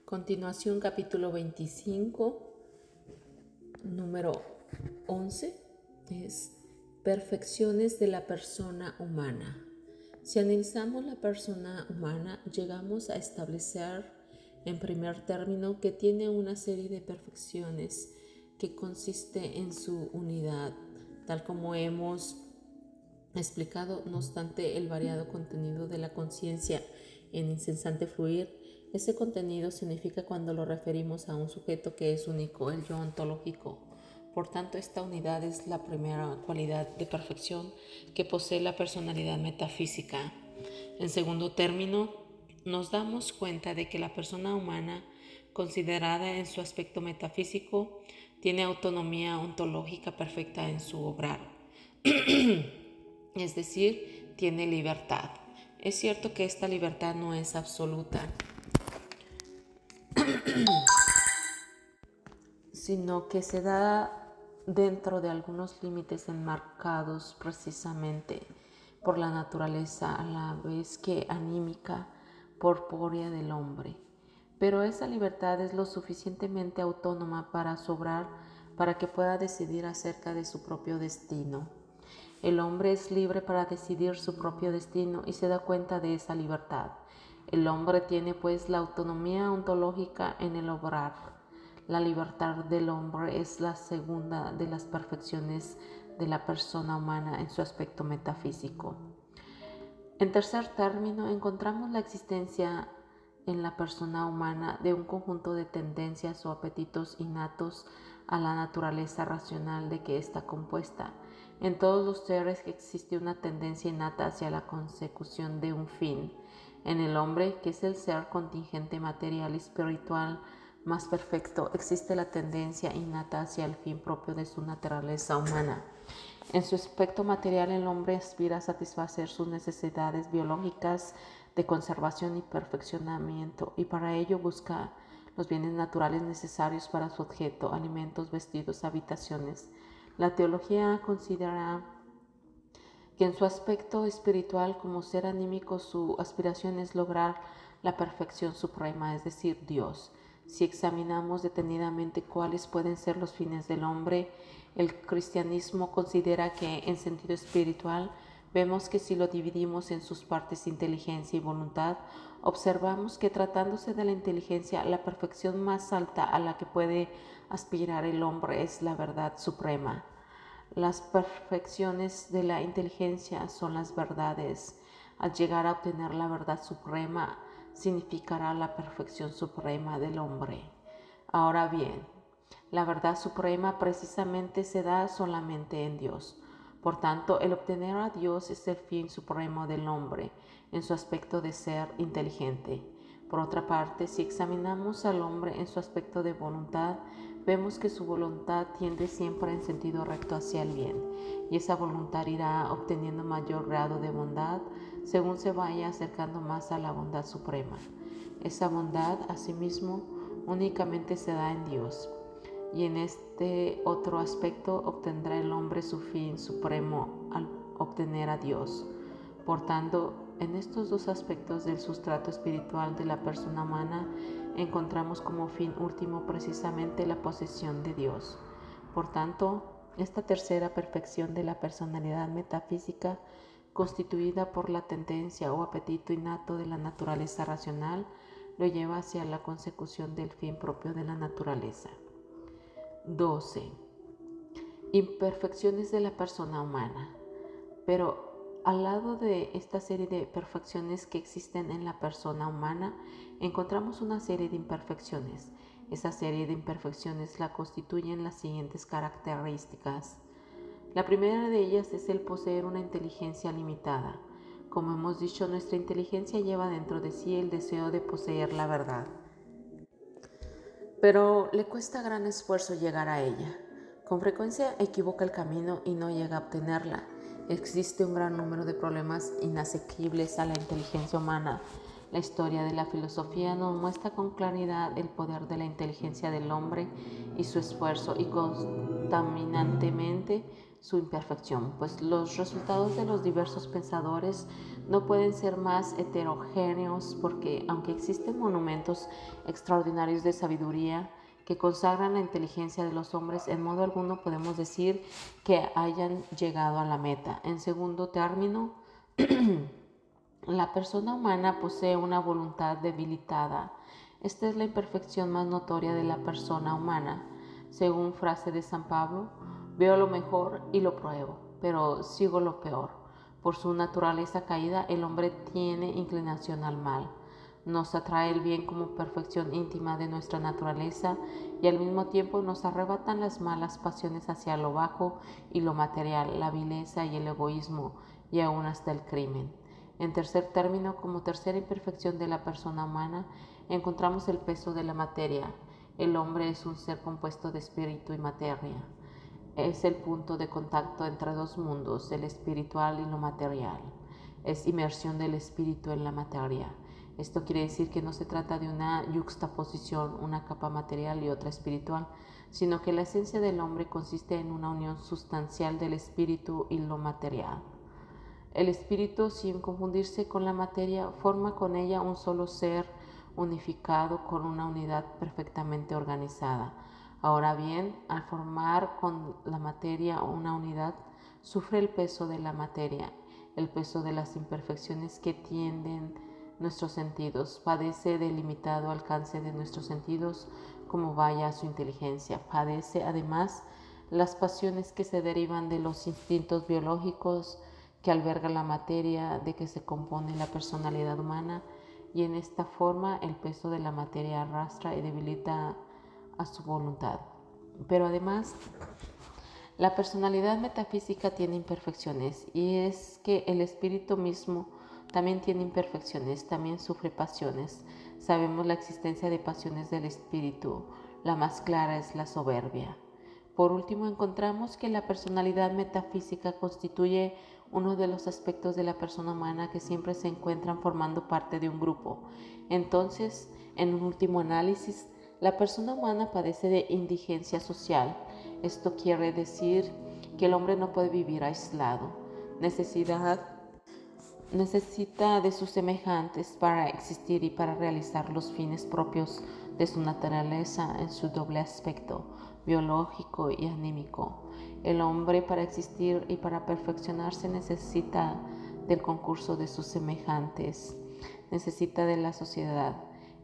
Continuación, capítulo 25, número 11, es perfecciones de la persona humana. Si analizamos la persona humana, llegamos a establecer en primer término que tiene una serie de perfecciones que consiste en su unidad, tal como hemos explicado. No obstante el variado contenido de la conciencia en incesante fluir, ese contenido significa cuando lo referimos a un sujeto que es único, el yo ontológico. Por tanto, esta unidad es la primera cualidad de perfección que posee la personalidad metafísica. En segundo término, nos damos cuenta de que la persona humana, considerada en su aspecto metafísico, tiene autonomía ontológica perfecta en su obrar. Es decir, tiene libertad. Es cierto que esta libertad no es absoluta, sino que se da dentro de algunos límites enmarcados precisamente por la naturaleza, a la vez que anímica, corpórea del hombre. Pero esa libertad es lo suficientemente autónoma para sobrar, para que pueda decidir acerca de su propio destino. El hombre es libre para decidir su propio destino y se da cuenta de esa libertad. El hombre tiene pues la autonomía ontológica en el obrar. La libertad del hombre es la segunda de las perfecciones de la persona humana en su aspecto metafísico. En tercer término, encontramos la existencia en la persona humana de un conjunto de tendencias o apetitos innatos a la naturaleza racional de que está compuesta. En todos los seres existe una tendencia innata hacia la consecución de un fin. En el hombre, que es el ser contingente material y espiritual más perfecto, existe la tendencia innata hacia el fin propio de su naturaleza humana. En su aspecto material, el hombre aspira a satisfacer sus necesidades biológicas de conservación y perfeccionamiento, y para ello busca los bienes naturales necesarios para su objeto: alimentos, vestidos, habitaciones. La teología considera que en su aspecto espiritual, como ser anímico, su aspiración es lograr la perfección suprema, es decir, Dios. Si examinamos detenidamente cuáles pueden ser los fines del hombre, el cristianismo considera que, en sentido espiritual, vemos que si lo dividimos en sus partes inteligencia y voluntad, observamos que, tratándose de la inteligencia, la perfección más alta a la que puede aspirar el hombre es la verdad suprema. Las perfecciones de la inteligencia son las verdades. Al llegar a obtener la verdad suprema, significará la perfección suprema del hombre. Ahora bien, la verdad suprema precisamente se da solamente en Dios. Por tanto, el obtener a Dios es el fin supremo del hombre en su aspecto de ser inteligente. Por otra parte, si examinamos al hombre en su aspecto de voluntad, vemos que su voluntad tiende siempre en sentido recto hacia el bien, y esa voluntad irá obteniendo mayor grado de bondad según se vaya acercando más a la bondad suprema. Esa bondad, asimismo, únicamente se da en Dios, y en este otro aspecto obtendrá el hombre su fin supremo al obtener a Dios. Por tanto, en estos dos aspectos del sustrato espiritual de la persona humana encontramos como fin último precisamente la posesión de Dios. Por tanto, esta tercera perfección de la personalidad metafísica, constituida por la tendencia o apetito innato de la naturaleza racional, lo lleva hacia la consecución del fin propio de la naturaleza. 12. Imperfecciones de la persona humana. Pero al lado de esta serie de perfecciones que existen en la persona humana, encontramos una serie de imperfecciones. Esa serie de imperfecciones la constituyen las siguientes características. La primera de ellas es el poseer una inteligencia limitada. Como hemos dicho, nuestra inteligencia lleva dentro de sí el deseo de poseer la verdad, pero le cuesta gran esfuerzo llegar a ella. Con frecuencia equivoca el camino y no llega a obtenerla. Existe un gran número de problemas inasequibles a la inteligencia humana. La historia de la filosofía nos muestra con claridad el poder de la inteligencia del hombre y su esfuerzo, y contaminantemente su imperfección, pues los resultados de los diversos pensadores no pueden ser más heterogéneos porque aunque existen monumentos extraordinarios de sabiduría que consagran la inteligencia de los hombres, en modo alguno podemos decir que hayan llegado a la meta. En segundo término, la persona humana posee una voluntad debilitada. Esta es la imperfección más notoria de la persona humana. Según frase de San Pablo, veo lo mejor y lo pruebo, pero sigo lo peor. Por su naturaleza caída, el hombre tiene inclinación al mal. Nos atrae el bien como perfección íntima de nuestra naturaleza y al mismo tiempo nos arrebatan las malas pasiones hacia lo bajo y lo material, la vileza y el egoísmo y aún hasta el crimen. En tercer término, como tercera imperfección de la persona humana, encontramos el peso de la materia. El hombre es un ser compuesto de espíritu y materia. Es el punto de contacto entre dos mundos, el espiritual y lo material. Es inmersión del espíritu en la materia. Esto quiere decir que no se trata de una yuxtaposición, una capa material y otra espiritual, sino que la esencia del hombre consiste en una unión sustancial del espíritu y lo material. El espíritu, sin confundirse con la materia, forma con ella un solo ser unificado con una unidad perfectamente organizada. Ahora bien, al formar con la materia una unidad, sufre el peso de la materia, el peso de las imperfecciones que tienden nuestros sentidos, padece del limitado alcance de nuestros sentidos como vaya su inteligencia, padece además las pasiones que se derivan de los instintos biológicos que alberga la materia de que se compone la personalidad humana, y en esta forma el peso de la materia arrastra y debilita a su voluntad. Pero además, la personalidad metafísica tiene imperfecciones, y es que el espíritu mismo también tiene imperfecciones, también sufre pasiones. Sabemos la existencia de pasiones del espíritu. La más clara es la soberbia. Por último, encontramos que la personalidad metafísica constituye uno de los aspectos de la persona humana que siempre se encuentran formando parte de un grupo. Entonces, en un último análisis, la persona humana padece de indigencia social. Esto quiere decir que el hombre no puede vivir aislado. Necesita de sus semejantes para existir y para realizar los fines propios de su naturaleza en su doble aspecto, biológico y anímico. El hombre, para existir y para perfeccionarse, necesita del concurso de sus semejantes, necesita de la sociedad.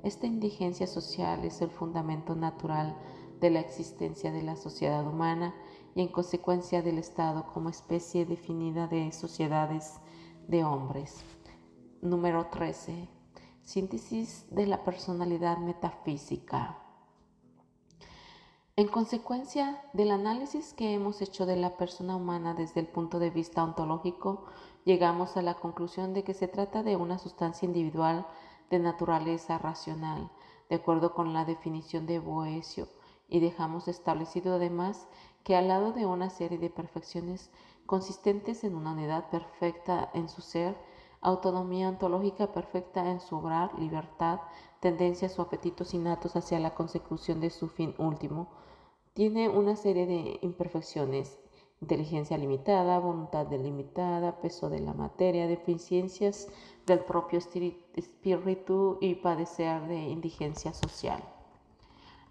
Esta indigencia social es el fundamento natural de la existencia de la sociedad humana y en consecuencia del Estado como especie definida de sociedades de hombres. Número 13. Síntesis de la personalidad metafísica. En consecuencia del análisis que hemos hecho de la persona humana desde el punto de vista ontológico, llegamos a la conclusión de que se trata de una sustancia individual de naturaleza racional, de acuerdo con la definición de Boecio, y dejamos establecido además que al lado de una serie de perfecciones consistentes en una unidad perfecta en su ser, autonomía ontológica perfecta en su obrar, libertad, tendencias o apetitos innatos hacia la consecución de su fin último, tiene una serie de imperfecciones: inteligencia limitada, voluntad delimitada, peso de la materia, deficiencias del propio espíritu y padecer de indigencia social.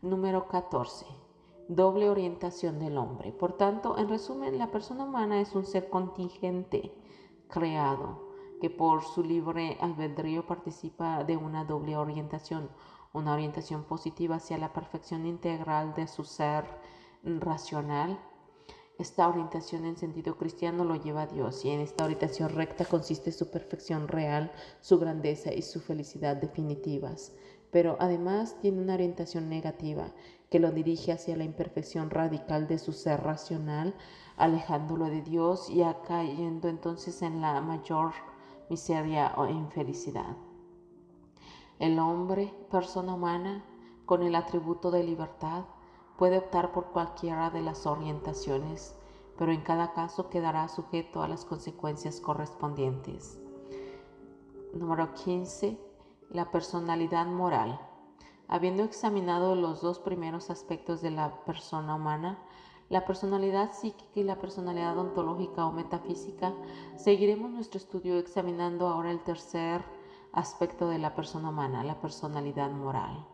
Número 14. Doble orientación del hombre. Por tanto, en resumen, la persona humana es un ser contingente, creado, que por su libre albedrío participa de una doble orientación, una orientación positiva hacia la perfección integral de su ser racional. Esta orientación en sentido cristiano lo lleva a Dios, y en esta orientación recta consiste su perfección real, su grandeza y su felicidad definitivas. Pero además tiene una orientación negativa que lo dirige hacia la imperfección radical de su ser racional, alejándolo de Dios y cayendo entonces en la mayor miseria o infelicidad. El hombre, persona humana, con el atributo de libertad, puede optar por cualquiera de las orientaciones, pero en cada caso quedará sujeto a las consecuencias correspondientes. Número 15. La personalidad moral. Habiendo examinado los dos primeros aspectos de la persona humana, la personalidad psíquica y la personalidad ontológica o metafísica. Seguiremos nuestro estudio examinando ahora el tercer aspecto de la persona humana, la personalidad moral.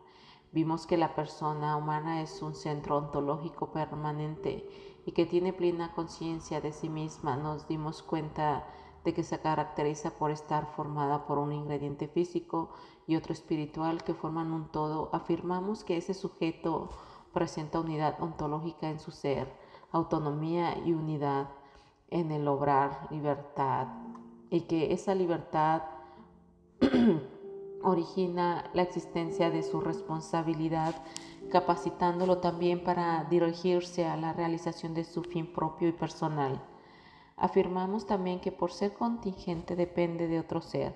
Vimos que la persona humana es un centro ontológico permanente y que tiene plena conciencia de sí misma. Nos dimos cuenta de que se caracteriza por estar formada por un ingrediente físico y otro espiritual que forman un todo. Afirmamos que ese sujeto presenta unidad ontológica en su ser, autonomía y unidad en el obrar, libertad, y que esa libertad origina la existencia de su responsabilidad, capacitándolo también para dirigirse a la realización de su fin propio y personal. Afirmamos también que por ser contingente depende de otro ser,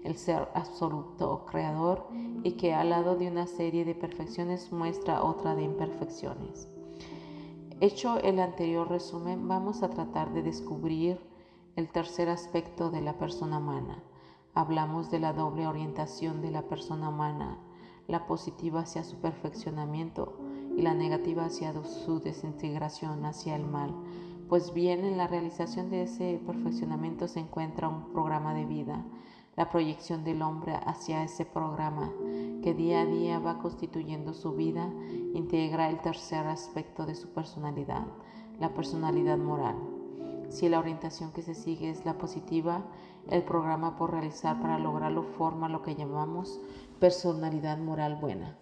el ser absoluto o creador, y que al lado de una serie de perfecciones muestra otra de imperfecciones. Hecho el anterior resumen, vamos a tratar de descubrir el tercer aspecto de la persona humana. Hablamos de la doble orientación de la persona humana, la positiva hacia su perfeccionamiento y la negativa hacia su desintegración, hacia el mal. Pues bien, en la realización de ese perfeccionamiento se encuentra un programa de vida, la proyección del hombre hacia ese programa, que día a día va constituyendo su vida, integra el tercer aspecto de su personalidad, la personalidad moral. Si la orientación que se sigue es la positiva, el programa por realizar para lograrlo forma lo que llamamos personalidad moral buena.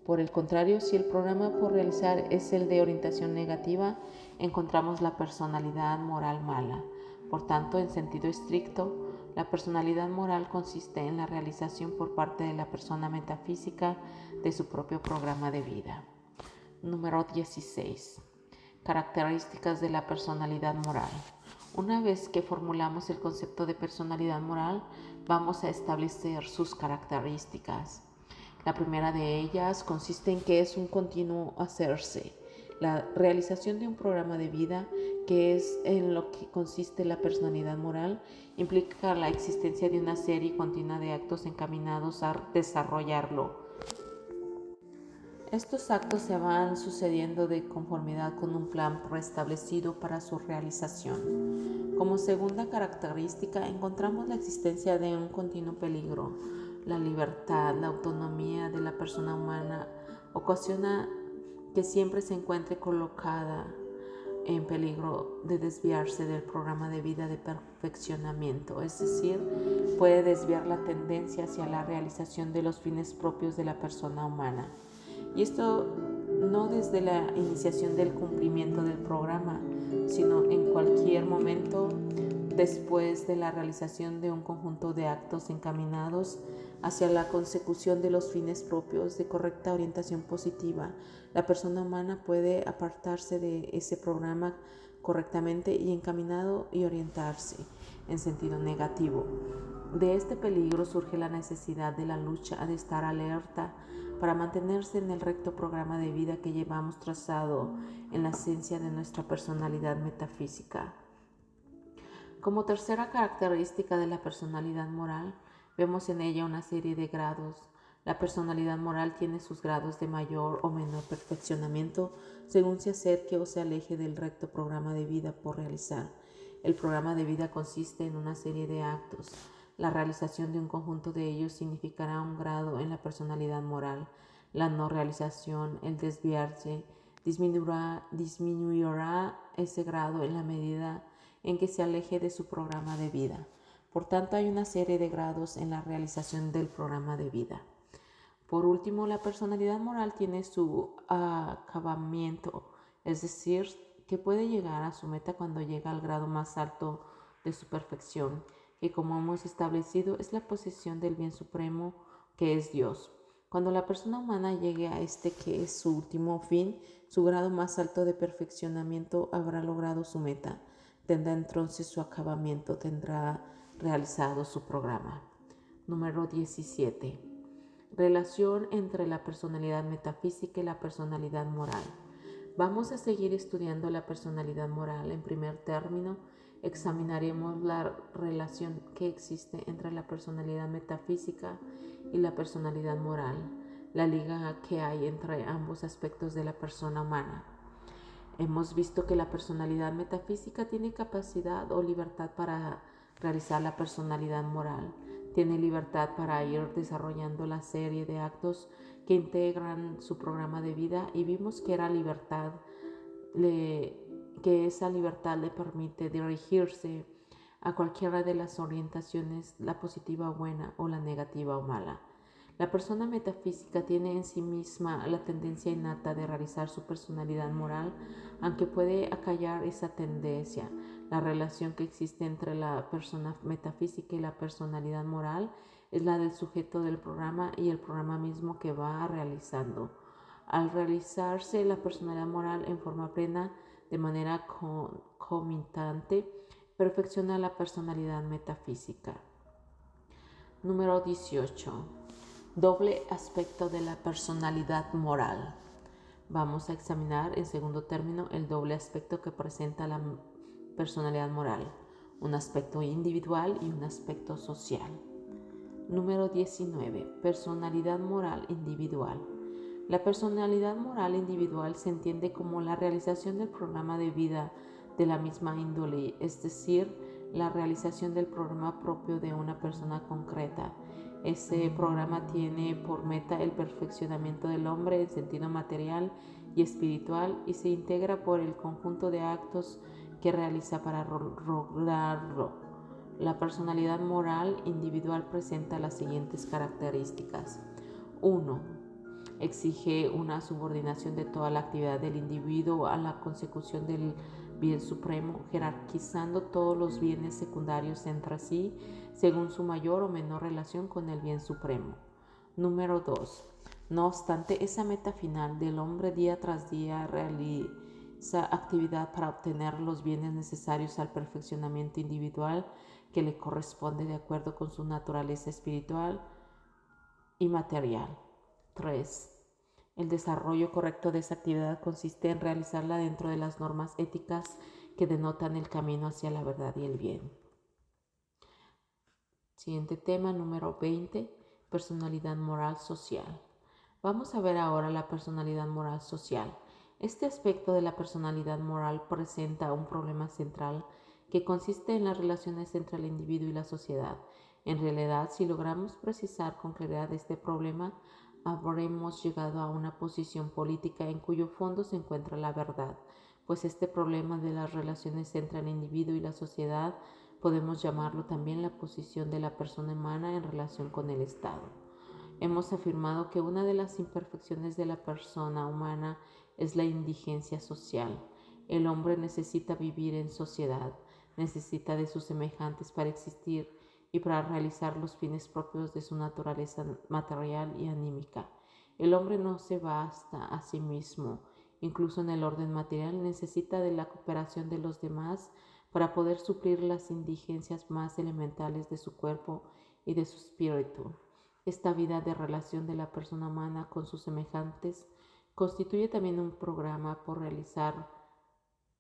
Por el contrario, si el programa por realizar es el de orientación negativa, encontramos la personalidad moral mala. Por tanto, en sentido estricto, la personalidad moral consiste en la realización por parte de la persona metafísica de su propio programa de vida. Número 16. Características de la personalidad moral. Una vez que formulamos el concepto de personalidad moral, vamos a establecer sus características. La primera de ellas consiste en que es un continuo hacerse. La realización de un programa de vida, que es en lo que consiste la personalidad moral, implica la existencia de una serie continua de actos encaminados a desarrollarlo. Estos actos se van sucediendo de conformidad con un plan preestablecido para su realización. Como segunda característica, encontramos la existencia de un continuo peligro. La libertad, la autonomía de la persona humana ocasiona que siempre se encuentre colocada en peligro de desviarse del programa de vida de perfeccionamiento, es decir, puede desviar la tendencia hacia la realización de los fines propios de la persona humana. Y esto no desde la iniciación del cumplimiento del programa, sino en cualquier momento después de la realización de un conjunto de actos encaminados hacia la consecución de los fines propios de correcta orientación positiva. La persona humana puede apartarse de ese programa correctamente y encaminado y orientarse en sentido negativo. De este peligro surge la necesidad de la lucha de estar alerta para mantenerse en el recto programa de vida que llevamos trazado en la esencia de nuestra personalidad metafísica. Como tercera característica de la personalidad moral, vemos en ella una serie de grados. La personalidad moral tiene sus grados de mayor o menor perfeccionamiento según se acerque o se aleje del recto programa de vida por realizar. El programa de vida consiste en una serie de actos. La realización de un conjunto de ellos significará un grado en la personalidad moral. La no realización, el desviarse, disminuirá ese grado en la medida en que se aleje de su programa de vida. Por tanto, hay una serie de grados en la realización del programa de vida. Por último, la personalidad moral tiene su acabamiento, es decir, que puede llegar a su meta cuando llega al grado más alto de su perfección, que como hemos establecido es la posesión del bien supremo que es Dios. Cuando la persona humana llegue a este que es su último fin, su grado más alto de perfeccionamiento habrá logrado su meta. Tendrá entonces su acabamiento, tendrá realizado su programa. Número 17. Relación entre la personalidad metafísica y la personalidad moral. Vamos a seguir estudiando la personalidad moral. En primer término, examinaremos la relación que existe entre la personalidad metafísica y la personalidad moral, la liga que hay entre ambos aspectos de la persona humana. Hemos visto que la personalidad metafísica tiene capacidad o libertad para realizar la personalidad moral. Tiene libertad para ir desarrollando la serie de actos que integran su programa de vida, y vimos que esa libertad le permite dirigirse a cualquiera de las orientaciones, la positiva o buena o la negativa o mala. La persona metafísica tiene en sí misma la tendencia innata de realizar su personalidad moral, aunque puede acallar esa tendencia. La relación que existe entre la persona metafísica y la personalidad moral es la del sujeto del programa y el programa mismo que va realizando. Al realizarse la personalidad moral en forma plena, de manera concomitante, perfecciona la personalidad metafísica. Número 18. Doble aspecto de la personalidad moral. Vamos a examinar en segundo término el doble aspecto que presenta la personalidad moral, un aspecto individual y un aspecto social. Número 19. Personalidad moral individual. La personalidad moral individual se entiende como la realización del programa de vida de la misma índole, es decir, la realización del programa propio de una persona concreta. Ese programa tiene por meta el perfeccionamiento del hombre en sentido material y espiritual, y se integra por el conjunto de actos que realiza para lograrlo. La personalidad moral individual presenta las siguientes características. 1. Exige una subordinación de toda la actividad del individuo a la consecución del bien supremo, jerarquizando todos los bienes secundarios entre sí según su mayor o menor relación con el bien supremo. Número 2. No obstante, esa meta final del hombre día tras día realiza actividad para obtener los bienes necesarios al perfeccionamiento individual que le corresponde de acuerdo con su naturaleza espiritual y material. 3. El desarrollo correcto de esa actividad consiste en realizarla dentro de las normas éticas que denotan el camino hacia la verdad y el bien. Siguiente tema, número 20, personalidad moral social. Vamos a ver ahora la personalidad moral social. Este aspecto de la personalidad moral presenta un problema central que consiste en las relaciones entre el individuo y la sociedad. En realidad, si logramos precisar con claridad este problema, habremos llegado a una posición política en cuyo fondo se encuentra la verdad, pues este problema de las relaciones entre el individuo y la sociedad podemos llamarlo también la posición de la persona humana en relación con el Estado. Hemos afirmado que una de las imperfecciones de la persona humana es la indigencia social. El hombre necesita vivir en sociedad, necesita de sus semejantes para existir y para realizar los fines propios de su naturaleza material y anímica. El hombre no se basta a sí mismo, incluso en el orden material necesita de la cooperación de los demás para poder suplir las indigencias más elementales de su cuerpo y de su espíritu. Esta vida de relación de la persona humana con sus semejantes constituye también un programa por realizar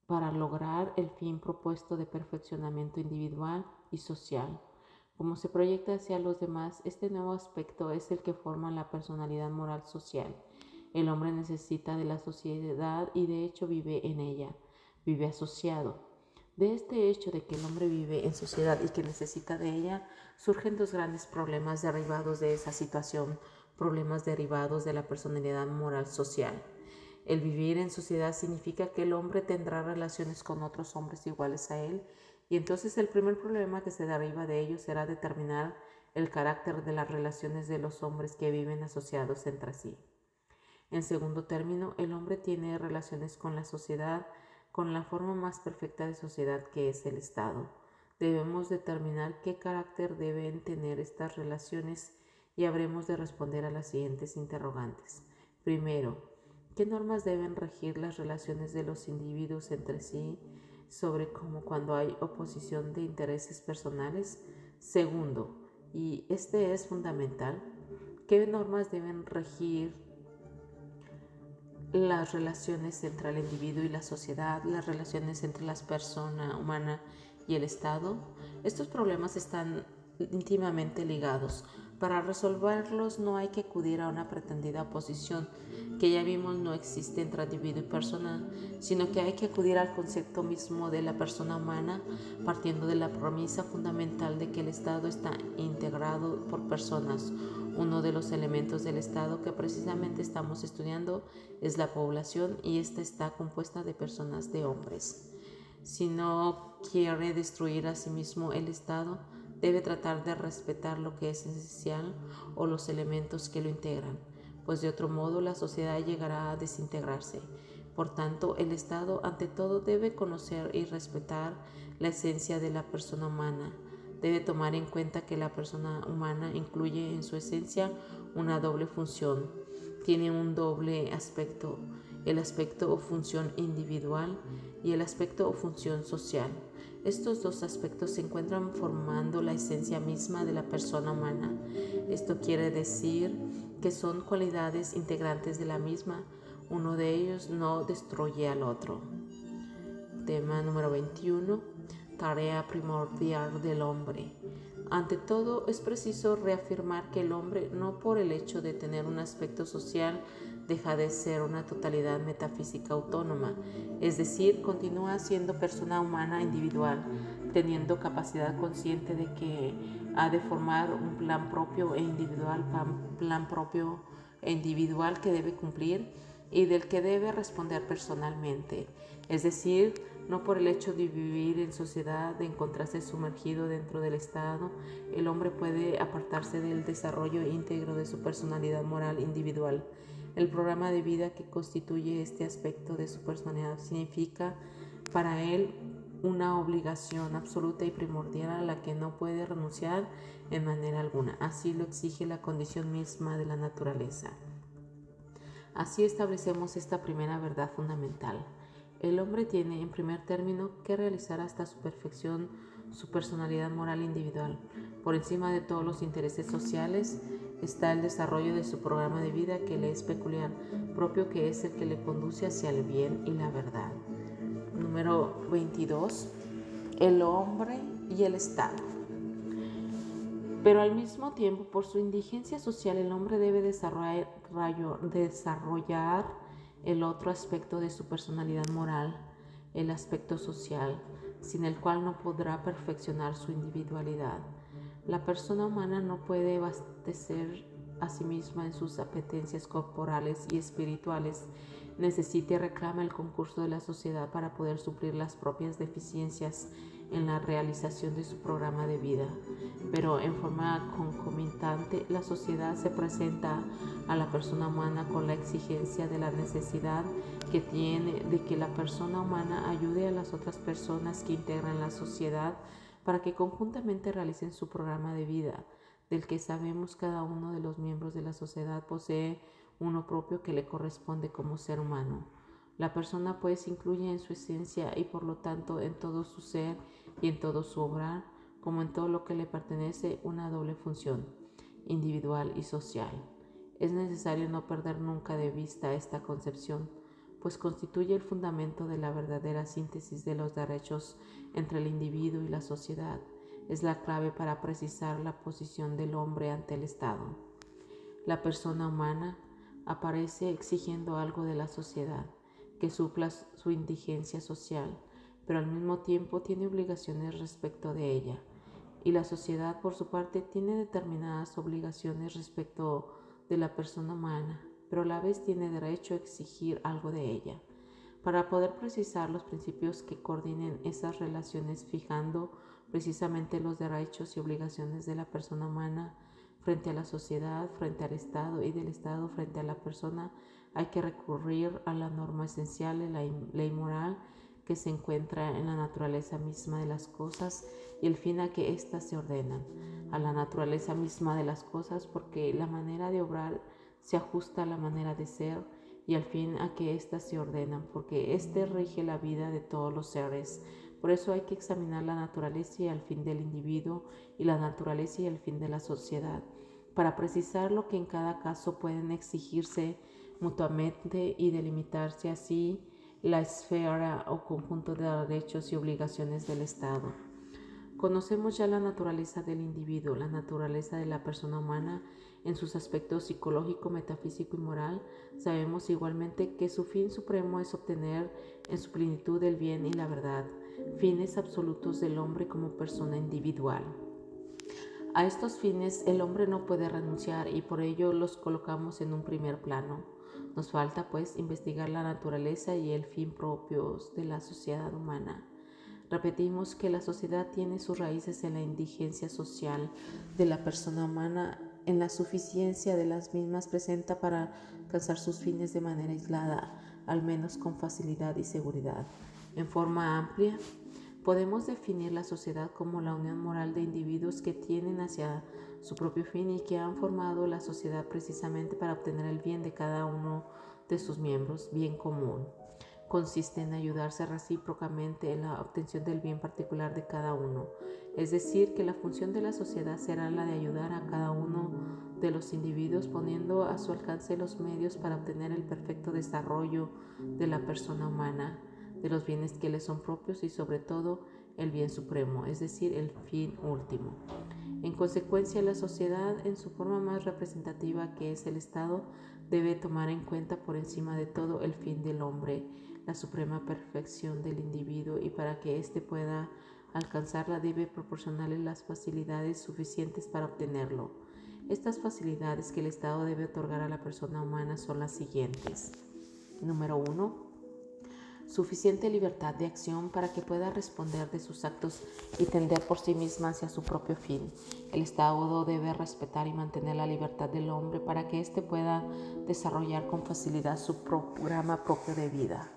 para lograr el fin propuesto de perfeccionamiento individual y social. Como se proyecta hacia los demás, este nuevo aspecto es el que forma la personalidad moral social. El hombre necesita de la sociedad y de hecho vive en ella, vive asociado. De este hecho de que el hombre vive en sociedad y que necesita de ella, surgen dos grandes problemas derivados de esa situación, problemas derivados de la personalidad moral social. El vivir en sociedad significa que el hombre tendrá relaciones con otros hombres iguales a él, y entonces el primer problema que se deriva de ello será determinar el carácter de las relaciones de los hombres que viven asociados entre sí. En segundo término, el hombre tiene relaciones con la sociedad, con la forma más perfecta de sociedad que es el Estado. Debemos determinar qué carácter deben tener estas relaciones y habremos de responder a las siguientes interrogantes. Primero, ¿qué normas deben regir las relaciones de los individuos entre sí, sobre cómo cuando hay oposición de intereses personales? Segundo, y este es fundamental, ¿qué normas deben regir las relaciones entre el individuo y la sociedad, las relaciones entre la persona humana y el Estado? Estos problemas están íntimamente ligados. Para resolverlos no hay que acudir a una pretendida oposición que ya vimos no existe entre individuo y persona, sino que hay que acudir al concepto mismo de la persona humana, partiendo de la premisa fundamental de que el Estado está integrado por personas. Uno de los elementos del Estado que precisamente estamos estudiando es la población, y esta está compuesta de personas, de hombres. Si no quiere destruir a sí mismo el Estado, debe tratar de respetar lo que es esencial o los elementos que lo integran, pues de otro modo la sociedad llegará a desintegrarse. Por tanto, el Estado ante todo debe conocer y respetar la esencia de la persona humana. Debe tomar en cuenta que la persona humana incluye en su esencia una doble función. Tiene un doble aspecto, el aspecto o función individual y el aspecto o función social. Estos dos aspectos se encuentran formando la esencia misma de la persona humana. Esto quiere decir que son cualidades integrantes de la misma. Uno de ellos no destruye al otro. Tema número 21. Tarea primordial del hombre. Ante todo, es preciso reafirmar que el hombre, no por el hecho de tener un aspecto social, deja de ser una totalidad metafísica autónoma, es decir, continúa siendo persona humana individual, teniendo capacidad consciente de que ha de formar un plan propio e individual que debe cumplir y del que debe responder personalmente. Es decir, no por el hecho de vivir en sociedad, de encontrarse sumergido dentro del Estado, el hombre puede apartarse del desarrollo íntegro de su personalidad moral individual. El programa de vida que constituye este aspecto de su personalidad significa para él una obligación absoluta y primordial a la que no puede renunciar en manera alguna. Así lo exige la condición misma de la naturaleza. Así establecemos esta primera verdad fundamental. El hombre tiene, en primer término, que realizar hasta su perfección su personalidad moral individual. Por encima de todos los intereses sociales está el desarrollo de su programa de vida que le es peculiar, propio, que es el que le conduce hacia el bien y la verdad. Número 22. El hombre y el Estado. Pero al mismo tiempo, por su indigencia social, el hombre debe desarrollar el otro aspecto de su personalidad moral, el aspecto social, sin el cual no podrá perfeccionar su individualidad. La persona humana no puede abastecer a sí misma en sus apetencias corporales y espirituales. Necesita y reclama el concurso de la sociedad para poder suplir las propias deficiencias en la realización de su programa de vida. Pero en forma concomitante, la sociedad se presenta a la persona humana con la exigencia de la necesidad que tiene de que la persona humana ayude a las otras personas que integran la sociedad para que conjuntamente realicen su programa de vida, del que sabemos cada uno de los miembros de la sociedad posee uno propio que le corresponde como ser humano. La persona pues incluye en su esencia y por lo tanto en todo su ser y en todo su obrar, como en todo lo que le pertenece, una doble función, individual y social. Es necesario no perder nunca de vista esta concepción, pues constituye el fundamento de la verdadera síntesis de los derechos entre el individuo y la sociedad. Es la clave para precisar la posición del hombre ante el Estado. La persona humana aparece exigiendo algo de la sociedad, que supla su indigencia social, pero al mismo tiempo tiene obligaciones respecto de ella, y la sociedad por su parte tiene determinadas obligaciones respecto de la persona humana, pero a la vez tiene derecho a exigir algo de ella. Para poder precisar los principios que coordinen esas relaciones, fijando precisamente los derechos y obligaciones de la persona humana frente a la sociedad, frente al Estado, y del Estado frente a la persona, hay que recurrir a la norma esencial de la ley moral que se encuentra en la naturaleza misma de las cosas y el fin a que éstas se ordenan, a la naturaleza misma de las cosas, porque la manera de obrar se ajusta a la manera de ser, y al fin a que éstas se ordenan, porque éste rige la vida de todos los seres. Por eso hay que examinar la naturaleza y el fin del individuo y la naturaleza y el fin de la sociedad, para precisar lo que en cada caso pueden exigirse mutuamente y delimitarse así la esfera o conjunto de derechos y obligaciones del Estado. Conocemos ya la naturaleza del individuo, la naturaleza de la persona humana en sus aspectos psicológico, metafísico y moral. Sabemos igualmente que su fin supremo es obtener en su plenitud el bien y la verdad, fines absolutos del hombre como persona individual. A estos fines el hombre no puede renunciar y por ello los colocamos en un primer plano. Nos falta, pues, investigar la naturaleza y el fin propios de la sociedad humana. Repetimos que la sociedad tiene sus raíces en la indigencia social de la persona humana, en la suficiencia de las mismas presenta para alcanzar sus fines de manera aislada, al menos con facilidad y seguridad. En forma amplia, podemos definir la sociedad como la unión moral de individuos que tienden hacia su propio fin y que han formado la sociedad precisamente para obtener el bien de cada uno de sus miembros, bien común. Consiste en ayudarse recíprocamente en la obtención del bien particular de cada uno. Es decir, que la función de la sociedad será la de ayudar a cada uno de los individuos poniendo a su alcance los medios para obtener el perfecto desarrollo de la persona humana, de los bienes que le son propios y sobre todo el bien supremo, es decir, el fin último. En consecuencia, la sociedad, en su forma más representativa que es el Estado, debe tomar en cuenta por encima de todo el fin del hombre, la suprema perfección del individuo, y para que éste pueda alcanzarla debe proporcionarle las facilidades suficientes para obtenerlo. Estas facilidades que el Estado debe otorgar a la persona humana son las siguientes. Número 1. Suficiente libertad de acción para que pueda responder de sus actos y tender por sí misma hacia su propio fin. El Estado debe respetar y mantener la libertad del hombre para que éste pueda desarrollar con facilidad su programa propio de vida.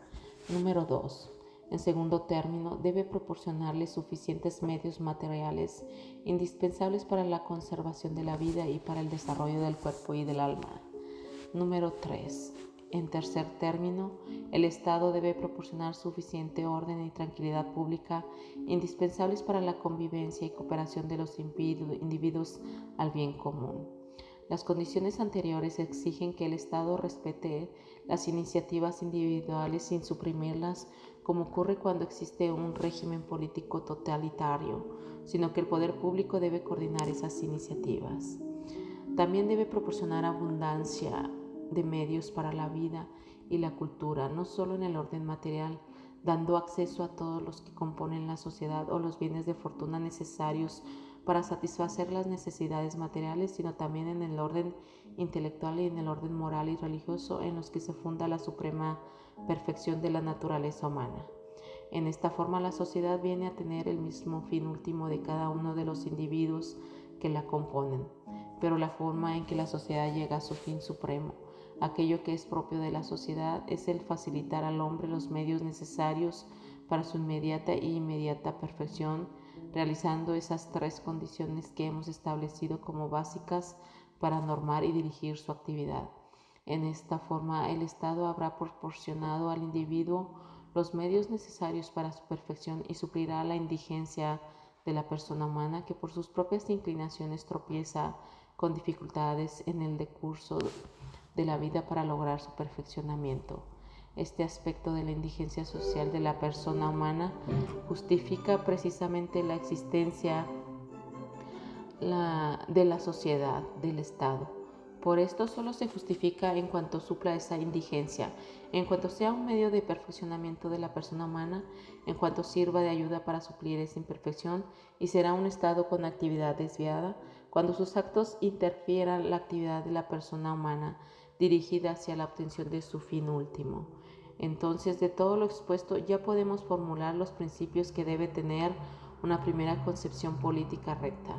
Número 2. En segundo término, debe proporcionarle suficientes medios materiales indispensables para la conservación de la vida y para el desarrollo del cuerpo y del alma. Número 3. En tercer término, el Estado debe proporcionar suficiente orden y tranquilidad pública indispensables para la convivencia y cooperación de los individuos al bien común. Las condiciones anteriores exigen que el Estado respete las iniciativas individuales sin suprimirlas, como ocurre cuando existe un régimen político totalitario, sino que el poder público debe coordinar esas iniciativas. También debe proporcionar abundancia de medios para la vida y la cultura, no solo en el orden material, dando acceso a todos los que componen la sociedad o los bienes de fortuna necesarios para satisfacer las necesidades materiales, sino también en el orden intelectual y en el orden moral y religioso en los que se funda la suprema perfección de la naturaleza humana. En esta forma la sociedad viene a tener el mismo fin último de cada uno de los individuos que la componen, pero la forma en que la sociedad llega a su fin supremo, aquello que es propio de la sociedad, es el facilitar al hombre los medios necesarios para su inmediata perfección, realizando esas tres condiciones que hemos establecido como básicas para normar y dirigir su actividad. En esta forma, el Estado habrá proporcionado al individuo los medios necesarios para su perfección y suplirá la indigencia de la persona humana que por sus propias inclinaciones tropieza con dificultades en el decurso de la vida para lograr su perfeccionamiento. Este aspecto de la indigencia social de la persona humana justifica precisamente la existencia de la sociedad, del Estado. Por esto solo se justifica en cuanto supla esa indigencia, en cuanto sea un medio de perfeccionamiento de la persona humana, en cuanto sirva de ayuda para suplir esa imperfección, y será un estado con actividad desviada cuando sus actos interfieran la actividad de la persona humana dirigida hacia la obtención de su fin último. Entonces, de todo lo expuesto, ya podemos formular los principios que debe tener una primera concepción política recta.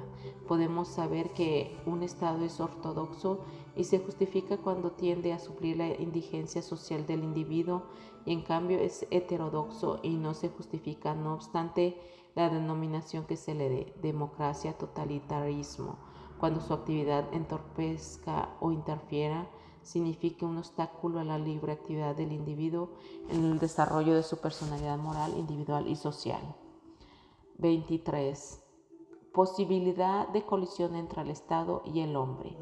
Podemos saber que un Estado es ortodoxo y se justifica cuando tiende a suplir la indigencia social del individuo, y en cambio es heterodoxo y no se justifica, no obstante la denominación que se le dé, democracia, totalitarismo, cuando su actividad entorpezca o interfiera, signifique un obstáculo a la libre actividad del individuo en el desarrollo de su personalidad moral, individual y social. 23. Posibilidad de colisión entre el Estado y el hombre.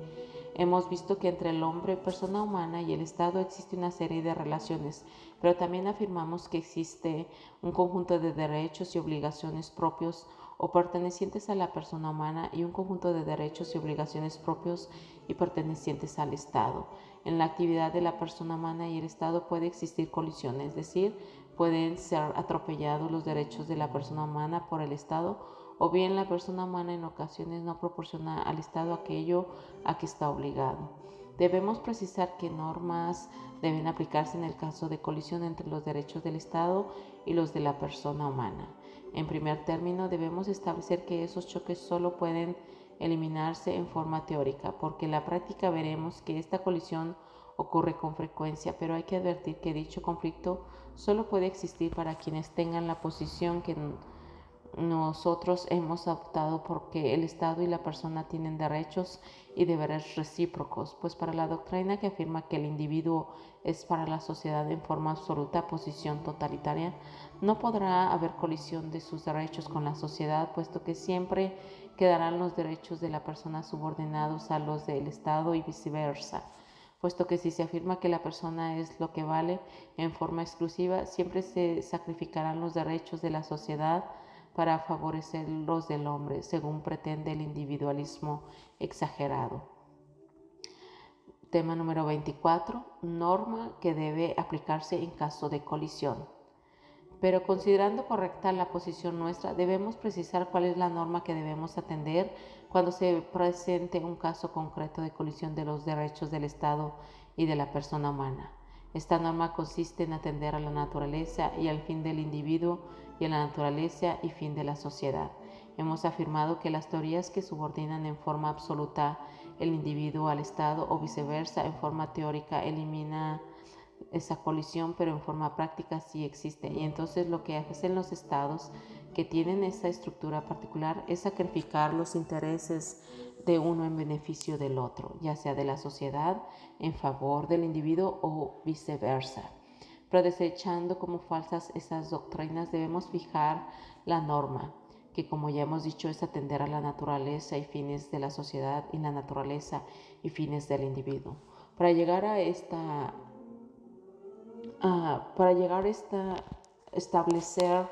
Hemos visto que entre el hombre, persona humana, y el Estado existe una serie de relaciones, pero también afirmamos que existe un conjunto de derechos y obligaciones propios o pertenecientes a la persona humana y un conjunto de derechos y obligaciones propios y pertenecientes al Estado. En la actividad de la persona humana y el Estado puede existir colisión, es decir, pueden ser atropellados los derechos de la persona humana por el Estado, o bien la persona humana en ocasiones no proporciona al Estado aquello a que está obligado. Debemos precisar qué normas deben aplicarse en el caso de colisión entre los derechos del Estado y los de la persona humana. En primer término, debemos establecer que esos choques solo pueden eliminarse en forma teórica, porque en la práctica veremos que esta colisión ocurre con frecuencia, pero hay que advertir que dicho conflicto solo puede existir para quienes tengan la posición que nosotros hemos adoptado, porque el Estado y la persona tienen derechos y deberes recíprocos, pues para la doctrina que afirma que el individuo es para la sociedad en forma absoluta, posición totalitaria, no podrá haber colisión de sus derechos con la sociedad, puesto que siempre quedarán los derechos de la persona subordinados a los del Estado y viceversa, puesto que si se afirma que la persona es lo que vale en forma exclusiva, siempre se sacrificarán los derechos de la sociedad para favorecer los del hombre, según pretende el individualismo exagerado. Tema número 24. Norma que debe aplicarse en caso de colisión. Pero considerando correcta la posición nuestra, debemos precisar cuál es la norma que debemos atender cuando se presente un caso concreto de colisión de los derechos del Estado y de la persona humana. Esta norma consiste en atender a la naturaleza y al fin del individuo y a la naturaleza y fin de la sociedad. Hemos afirmado que las teorías que subordinan en forma absoluta el individuo al Estado o viceversa en forma teórica elimina esa colisión, pero en forma práctica sí existe. Y entonces lo que hacen los estados que tienen esa estructura particular es sacrificar los intereses de uno en beneficio del otro, ya sea de la sociedad en favor del individuo o viceversa. Pero desechando como falsas esas doctrinas, debemos fijar la norma, que como ya hemos dicho es atender a la naturaleza y fines de la sociedad y la naturaleza y fines del individuo. Para llegar a establecer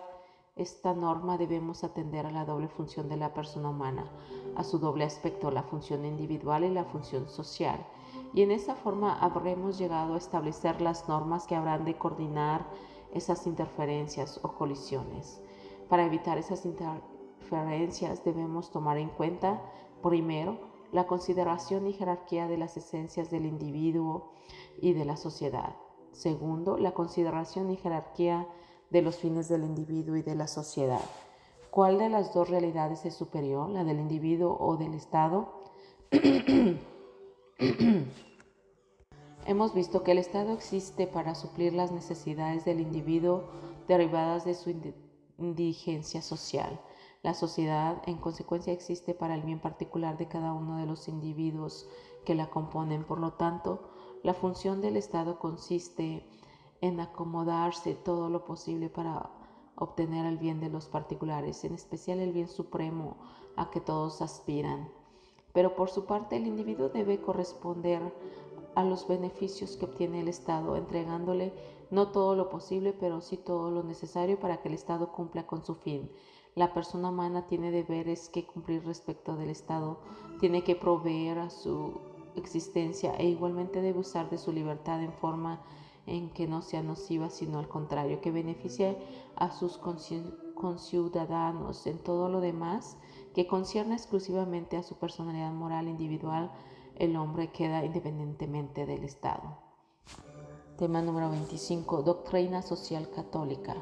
esta norma debemos atender a la doble función de la persona humana, a su doble aspecto, la función individual y la función social. Y en esa forma habremos llegado a establecer las normas que habrán de coordinar esas interferencias o colisiones. Para evitar esas interferencias debemos tomar en cuenta, primero, la consideración y jerarquía de las esencias del individuo y de la sociedad. Segundo, la consideración y jerarquía de los fines del individuo y de la sociedad. ¿Cuál de las dos realidades es superior, la del individuo o del Estado? Hemos visto que el Estado existe para suplir las necesidades del individuo derivadas de su indigencia social. La sociedad, en consecuencia, existe para el bien particular de cada uno de los individuos que la componen. Por lo tanto, la función del Estado consiste en acomodarse todo lo posible para obtener el bien de los particulares, en especial el bien supremo a que todos aspiran. Pero por su parte el individuo debe corresponder a los beneficios que obtiene el Estado, entregándole no todo lo posible, pero sí todo lo necesario para que el Estado cumpla con su fin. La persona humana tiene deberes que cumplir respecto del Estado, tiene que proveer a su existencia e igualmente debe usar de su libertad en forma en que no sea nociva, sino al contrario, que beneficie a sus conciudadanos. En todo lo demás, que concierne exclusivamente a su personalidad moral individual, el hombre queda independientemente del Estado. Tema número 25. Doctrina social católica.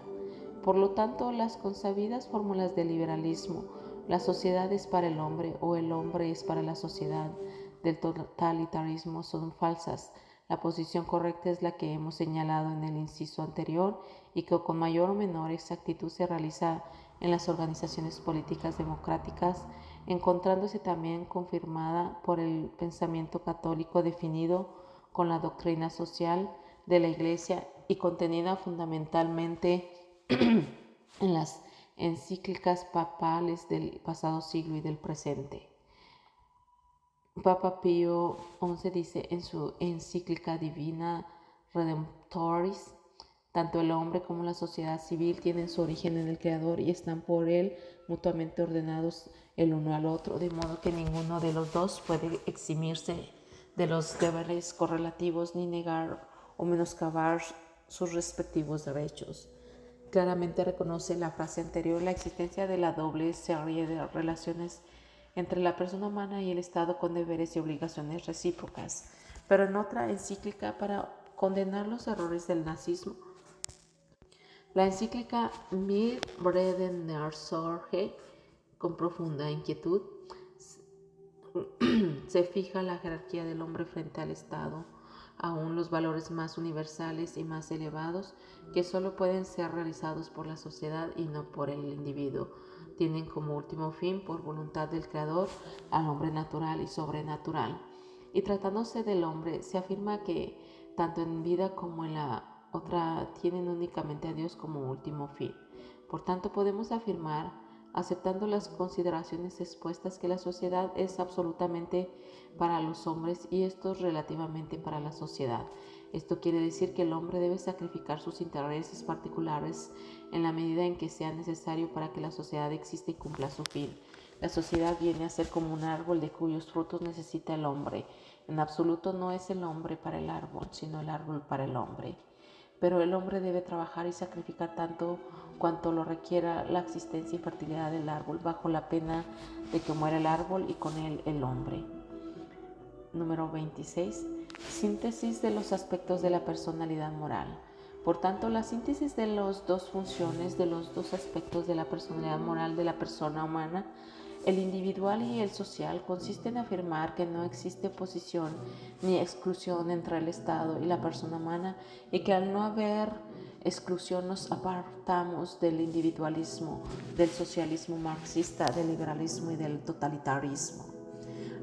Por lo tanto, las consabidas fórmulas del liberalismo, la sociedad es para el hombre o el hombre es para la sociedad, del totalitarismo son falsas. La posición correcta es la que hemos señalado en el inciso anterior y que con mayor o menor exactitud se realiza en las organizaciones políticas democráticas, encontrándose también confirmada por el pensamiento católico definido con la doctrina social de la Iglesia y contenida fundamentalmente en las encíclicas papales del pasado siglo y del presente. Papa Pío XI dice en su encíclica Divina Redemptoris: tanto el hombre como la sociedad civil tienen su origen en el Creador y están por él mutuamente ordenados el uno al otro, de modo que ninguno de los dos puede eximirse de los deberes correlativos ni negar o menoscabar sus respectivos derechos. Claramente reconoce la frase anterior la existencia de la doble serie de relaciones entre la persona humana y el Estado con deberes y obligaciones recíprocas. Pero en otra encíclica, para condenar los errores del nazismo, la encíclica Mir Sorge, con profunda inquietud, se fija la jerarquía del hombre frente al Estado, aún los valores más universales y más elevados, que solo pueden ser realizados por la sociedad y no por el individuo, tienen como último fin, por voluntad del Creador, al hombre natural y sobrenatural. Y tratándose del hombre, se afirma que tanto en vida como en la otra tienen únicamente a Dios como último fin. Por tanto, podemos afirmar, aceptando las consideraciones expuestas, que la sociedad es absolutamente para los hombres y estos relativamente para la sociedad. Esto quiere decir que el hombre debe sacrificar sus intereses particulares en la medida en que sea necesario para que la sociedad exista y cumpla su fin. La sociedad viene a ser como un árbol de cuyos frutos necesita el hombre. En absoluto no es el hombre para el árbol, sino el árbol para el hombre. Pero el hombre debe trabajar y sacrificar tanto cuanto lo requiera la existencia y fertilidad del árbol, bajo la pena de que muera el árbol y con él el hombre. Número 26. Síntesis de los aspectos de la personalidad moral. Por tanto, la síntesis de las dos funciones, de los dos aspectos de la personalidad moral de la persona humana, el individual y el social, consiste en afirmar que no existe oposición ni exclusión entre el Estado y la persona humana, y que al no haber exclusión nos apartamos del individualismo, del socialismo marxista, del liberalismo y del totalitarismo.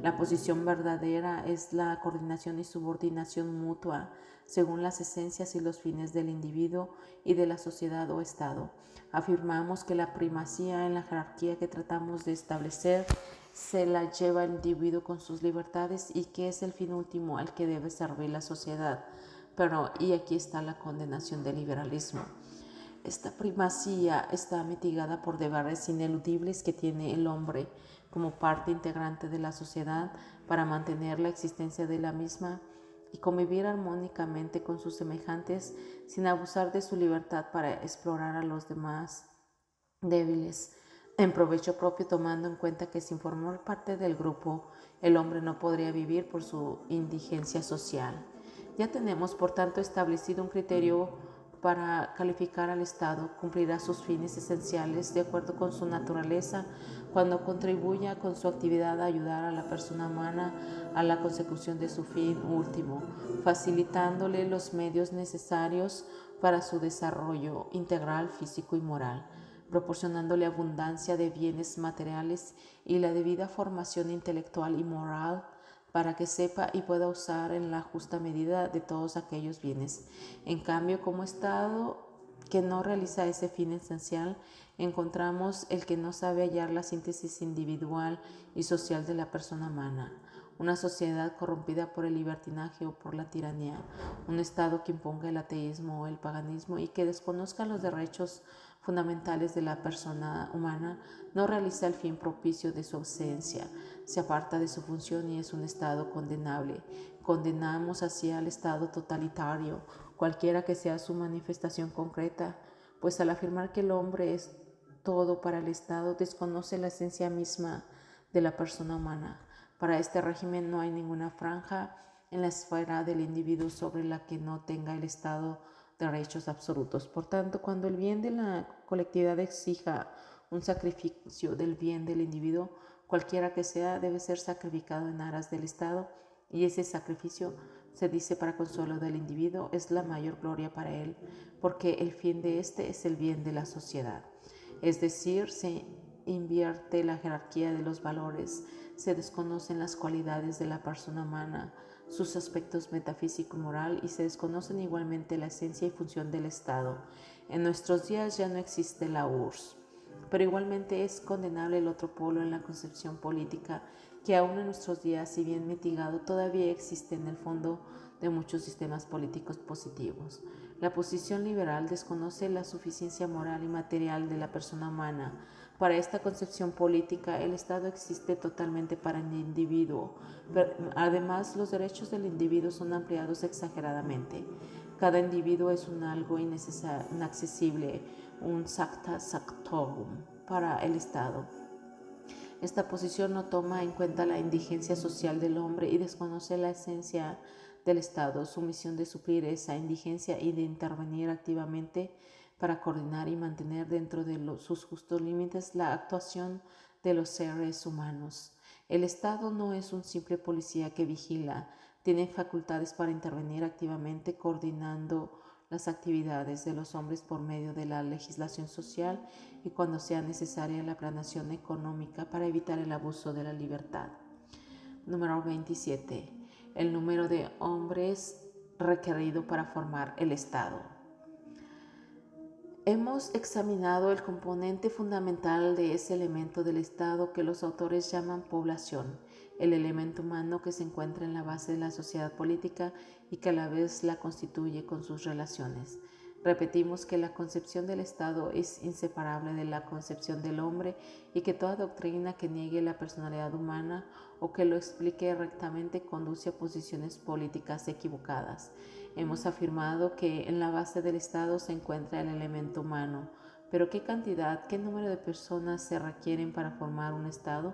La posición verdadera es la coordinación y subordinación mutua según las esencias y los fines del individuo y de la sociedad o Estado. Afirmamos que la primacía en la jerarquía que tratamos de establecer se la lleva el individuo con sus libertades y que es el fin último al que debe servir la sociedad. Pero, y aquí está la condenación del liberalismo. Esta primacía está mitigada por deberes ineludibles que tiene el hombre como parte integrante de la sociedad para mantener la existencia de la misma y convivir armónicamente con sus semejantes sin abusar de su libertad para explorar a los demás débiles en provecho propio, tomando en cuenta que sin formar parte del grupo el hombre no podría vivir por su indigencia social. Ya tenemos, por tanto, establecido un criterio para calificar al Estado. Cumplirá sus fines esenciales de acuerdo con su naturaleza cuando contribuya con su actividad a ayudar a la persona humana a la consecución de su fin último, facilitándole los medios necesarios para su desarrollo integral, físico y moral, proporcionándole abundancia de bienes materiales y la debida formación intelectual y moral para que sepa y pueda usar en la justa medida de todos aquellos bienes. En cambio, como Estado que no realiza ese fin esencial, encontramos el que no sabe hallar la síntesis individual y social de la persona humana, una sociedad corrompida por el libertinaje o por la tiranía, un Estado que imponga el ateísmo o el paganismo y que desconozca los derechos fundamentales de la persona humana, no realiza el fin propicio de su ausencia, se aparta de su función y es un Estado condenable. Condenamos así al Estado totalitario, cualquiera que sea su manifestación concreta, pues al afirmar que el hombre es todo para el Estado, desconoce la esencia misma de la persona humana. Para este régimen no hay ninguna franja en la esfera del individuo sobre la que no tenga el Estado derechos absolutos. Por tanto, cuando el bien de la colectividad exija un sacrificio del bien del individuo, cualquiera que sea, debe ser sacrificado en aras del Estado, y ese sacrificio, se dice para consuelo del individuo, es la mayor gloria para él, porque el fin de éste es el bien de la sociedad. Es decir, se invierte la jerarquía de los valores, se desconocen las cualidades de la persona humana, sus aspectos metafísico y moral, y se desconocen igualmente la esencia y función del Estado. En nuestros días ya no existe la URSS, pero igualmente es condenable el otro polo en la concepción política que aún en nuestros días, si bien mitigado, todavía existe en el fondo de muchos sistemas políticos positivos. La posición liberal desconoce la suficiencia moral y material de la persona humana. Para esta concepción política, el Estado existe totalmente para el individuo, pero además los derechos del individuo son ampliados exageradamente. Cada individuo es un algo inaccesible, un sacta sanctorum para el Estado. Esta posición no toma en cuenta la indigencia social del hombre y desconoce la esencia del Estado, su misión de suplir esa indigencia y de intervenir activamente para coordinar y mantener dentro de sus justos límites la actuación de los seres humanos. El Estado no es un simple policía que vigila, tiene facultades para intervenir activamente coordinando las actividades de los hombres por medio de la legislación social y cuando sea necesaria la planeación económica para evitar el abuso de la libertad. Número 27. El número de hombres requerido para formar el Estado. Hemos examinado el componente fundamental de ese elemento del Estado que los autores llaman población, el elemento humano que se encuentra en la base de la sociedad política y que a la vez la constituye con sus relaciones. Repetimos que la concepción del Estado es inseparable de la concepción del hombre y que toda doctrina que niegue la personalidad humana o que lo explique rectamente conduce a posiciones políticas equivocadas. Hemos afirmado que en la base del Estado se encuentra el elemento humano, pero ¿qué cantidad, qué número de personas se requieren para formar un Estado?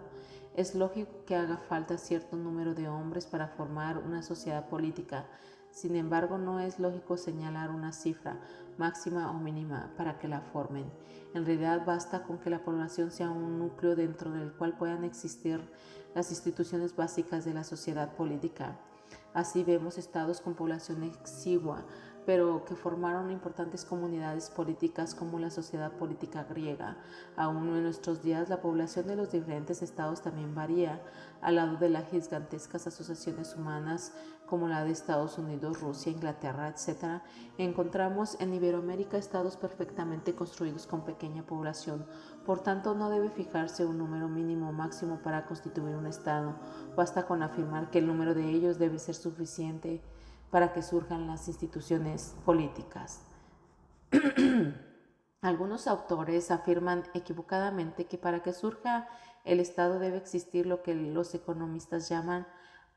Es lógico que haga falta cierto número de hombres para formar una sociedad política. Sin embargo, no es lógico señalar una cifra máxima o mínima para que la formen. En realidad basta con que la población sea un núcleo dentro del cual puedan existir las instituciones básicas de la sociedad política. Así vemos estados con población exigua, pero que formaron importantes comunidades políticas como la sociedad política griega. Aún en nuestros días la población de los diferentes estados también varía, al lado de las gigantescas asociaciones humanas como la de Estados Unidos, Rusia, Inglaterra, etc. Encontramos en Iberoamérica estados perfectamente construidos con pequeña población. Por tanto, no debe fijarse un número mínimo o máximo para constituir un estado. Basta con afirmar que el número de ellos debe ser suficiente para que surjan las instituciones políticas. Algunos autores afirman equivocadamente que para que surja el Estado debe existir lo que los economistas llaman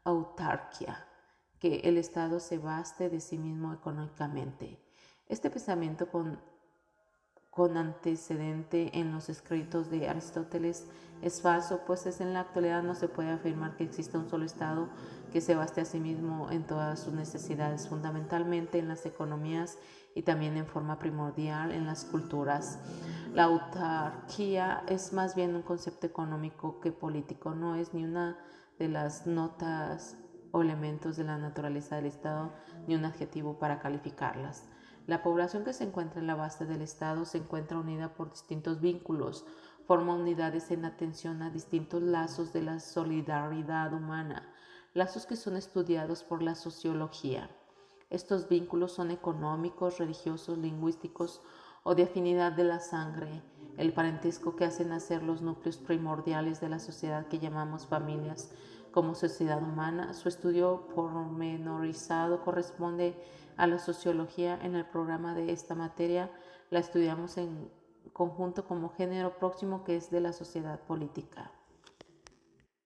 autarquía, que el Estado se baste de sí mismo económicamente. Este pensamiento con antecedente en los escritos de Aristóteles es falso, pues en la actualidad no se puede afirmar que exista un solo Estado que se baste a sí mismo en todas sus necesidades, fundamentalmente en las economías y también en forma primordial en las culturas. La autarquía es más bien un concepto económico que político, no es ni una de las notas o elementos de la naturaleza del Estado ni un adjetivo para calificarlas. La población que se encuentra en la base del Estado se encuentra unida por distintos vínculos, forma unidades en atención a distintos lazos de la solidaridad humana, lazos que son estudiados por la sociología. Estos vínculos son económicos, religiosos, lingüísticos o de afinidad de la sangre, el parentesco que hacen nacer los núcleos primordiales de la sociedad que llamamos familias como sociedad humana. Su estudio pormenorizado corresponde a la sociología. En el programa de esta materia la estudiamos en conjunto como género próximo que es de la sociedad política.